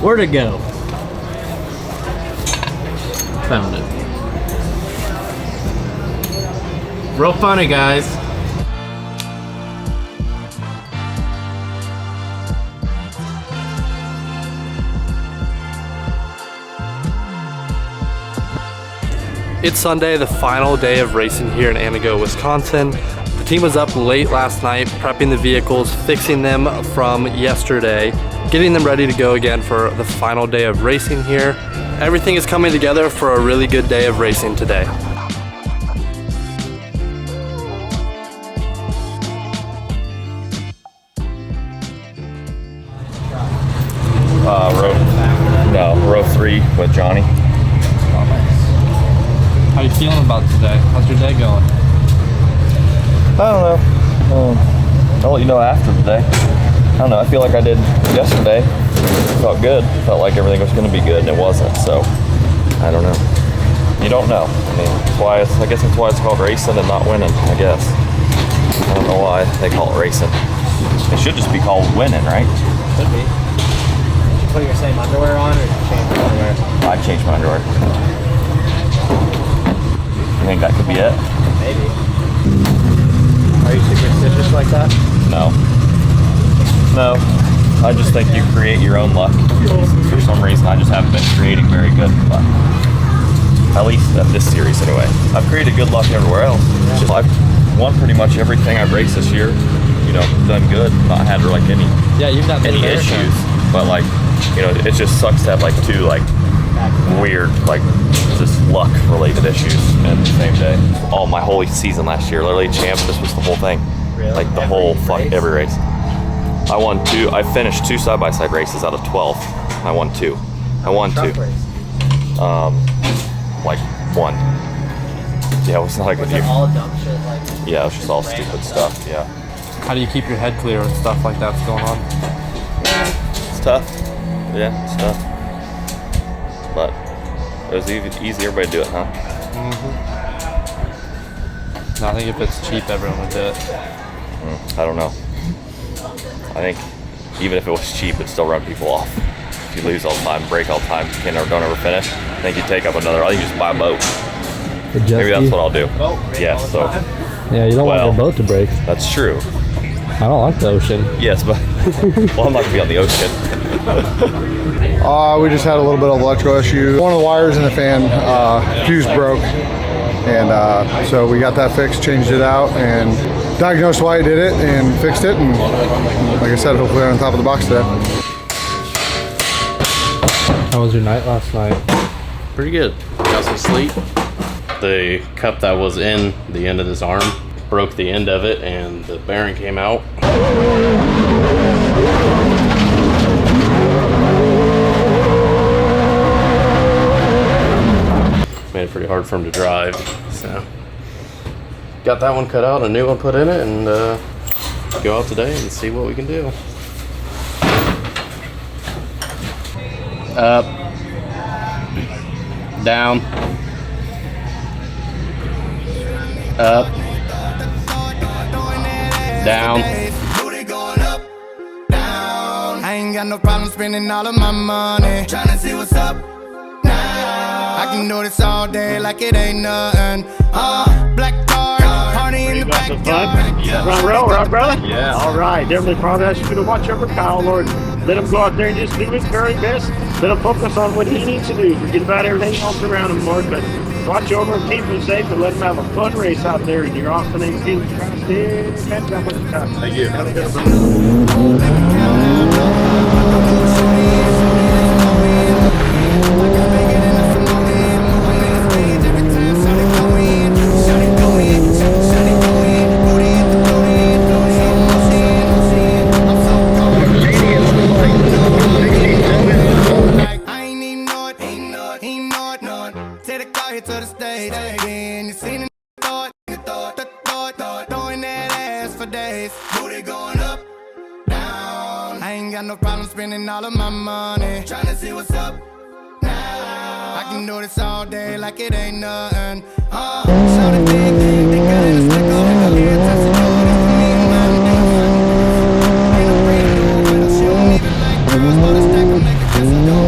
Where'd it go? Found it. Real funny, guys. It's Sunday, the final day of racing here in Antigo, Wisconsin. The team was up late last night, prepping the vehicles, fixing them from yesterday, getting them ready to go again for the final day of racing here. Everything is coming together for a really good day of racing today. Row 3 with Johnny. How you feeling about today? How's your day going? I don't know. I'll let you know after the day. I don't know. I feel like I did yesterday. Felt good. Felt like everything was going to be good, and it wasn't. So I don't know. You don't know. I mean, that's why I guess that's why it's called racing and not winning. I guess. I don't know why they call it racing. It should just be called winning, right? Could be. Did you put your same underwear on, or did you change your underwear? I changed my underwear. You think that could be it? Maybe. Are you superstitious like that? No. No. I just think you create your own luck. For some reason, I just haven't been creating very good luck. At least at this series, anyway. I've created good luck everywhere else. Yeah. Just, I've won pretty much everything I've raced this year. You know, done good. Not had like any issues. But like, you know, it just sucks to have like two like weird like just luck related issues in the same day. All my whole season last year, literally champ. This was the whole thing. Really? Like the whole every race. I finished 2 side-by-side races out of 12. I won 2. Like 1. Yeah, it was not a good year. All dumb shit like. Yeah, it was just all stupid stuff. Yeah. How do you keep your head clear when stuff like that's going on? It's tough. Yeah, it's tough. But it was easy. Everybody do it, huh? No, I think if it's cheap, everyone would do it. I don't know. I think even if it was cheap, it'd still run people off. If you lose all the time, break all the time, don't ever finish, I think you take up another. I think you just buy a boat. Maybe that's what I'll do. Yeah. So. Yeah, you don't want your boat to break. That's true. I don't like the ocean. Yes, but well, I'm not gonna be on the ocean. We just had a little bit of electrical issue. One of the wires in the fan fuse broke, and so we got that fixed, changed it out, and diagnosed why it did it, and fixed it. And like I said, hopefully on top of the box today. How was your night last night? Pretty good. Got some sleep. The cup that was in the end of his arm broke the end of it, and the bearing came out. Made it pretty hard for him to drive, so got that one cut out, a new one put in it, and go out today and see what we can do. Up, down, up, down. I ain't got no problem spending all of my money, tryna see what's up now. I can do this all day like it ain't nothing. Black card, party in the backyard. Yeah. Right, brother? Yeah. All right. Definitely probably ask you to watch over Kyle, Lord. Let him go out there and just do his very best. Let him focus on what he needs to do. Forget about everything else around him, Lord. But watch over him, keep him safe, and let him have a fun race out there. And you're off the name of Jesus Christ. Thank you. Have a good no problem spending all of my money, tryna see what's up now. I can do this all day like it ain't nothing. Show the big thing, think I just let go of the hands, that's the door, that's for me and my dude. Ain't no brand new, but she don't even like girls, but I stack them like a kiss.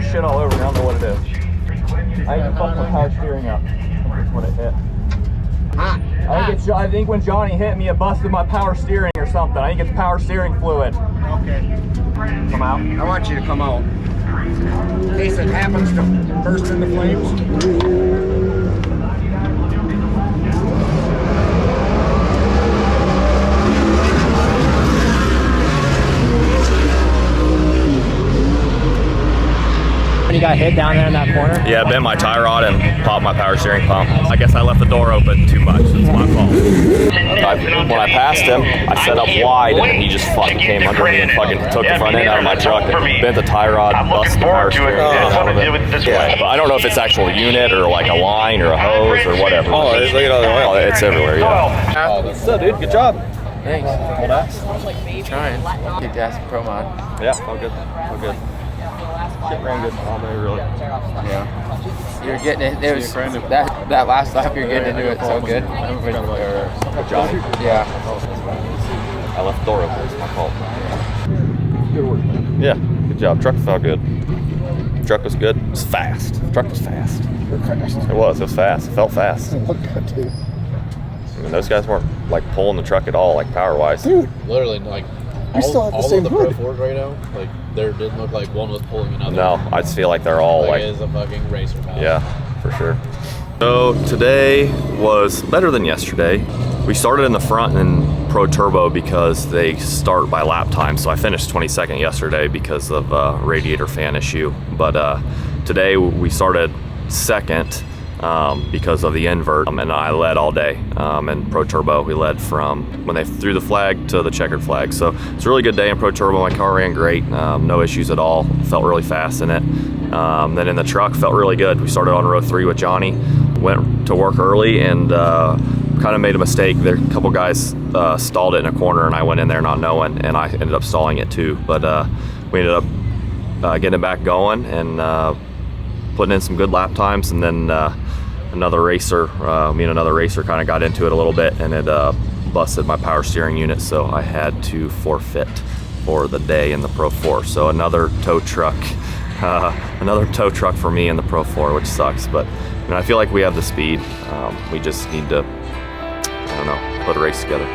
of shit all over me. I don't know what it is. I think fucked my power steering up. That's what it hit. I think when Johnny hit me, it busted my power steering or something. I think it's power steering fluid. Okay. Come out. I want you to come out. In case it happens to burst into flames. You got hit down there in that corner? Yeah, bent my tie rod and popped my power steering pump. I guess I left the door open too much. It's my fault. When I passed him, I set up wide and he just fucking came under me and fucking took the front end out of my truck and bent the tie rod, busted the power steering out of it. Yeah, but I don't know if it's actual unit or like a line or a hose or whatever. Oh, look at all the oil. It's everywhere, yeah. What's up, dude? Good job. Thanks. Hold that. Trying. Keep asking Pro Mod. Yeah, all good. All good. Shit ran good all day, really. Yeah. You're getting it. It was that last lap. You're getting into it so good. Johnny. Yeah. I left the door open. It's my fault. Good work. Yeah, good job. Truck felt good. Truck was good. It was fast. Truck was fast. It was fast. It felt fast. Look good, dude. I mean, those guys weren't like pulling the truck at all, like power wise. Dude, Literally, like you still have the same of the Pro hood. 4s right now, like there didn't look like one was pulling another. No, I just feel like they're all like it is a fucking racer power. yeah, for sure. So today was better than yesterday. We started in the front in Pro Turbo because they start by lap time. So I finished 22nd yesterday because of a radiator fan issue. But today we started second because of the invert, and I led all day. In Pro Turbo, we led from when they threw the flag to the checkered flag. So it's a really good day in Pro Turbo. My car ran great, no issues at all. Felt really fast in it. Then in the truck, felt really good. We started on row 3 with Johnny, went to work early, and kind of made a mistake. There, a couple guys stalled it in a corner, and I went in there not knowing, and I ended up stalling it too. But we ended up getting it back going and putting in some good lap times, and then another racer, me and another racer kind of got into it a little bit, and it busted my power steering unit, so I had to forfeit for the day in the Pro 4. So another tow truck for me in the Pro 4, which sucks, but I mean, I feel like we have the speed. We just need to, I don't know, put a race together.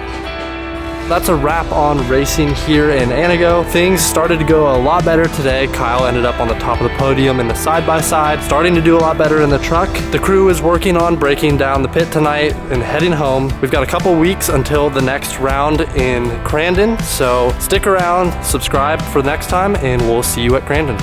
That's a wrap on racing here in Antigo. Things started to go a lot better today. Kyle ended up on the top of the podium in the side-by-side, starting to do a lot better in the truck. The crew is working on breaking down the pit tonight and heading home. We've got a couple weeks until the next round in Crandon, so stick around, subscribe for the next time, and we'll see you at Crandon.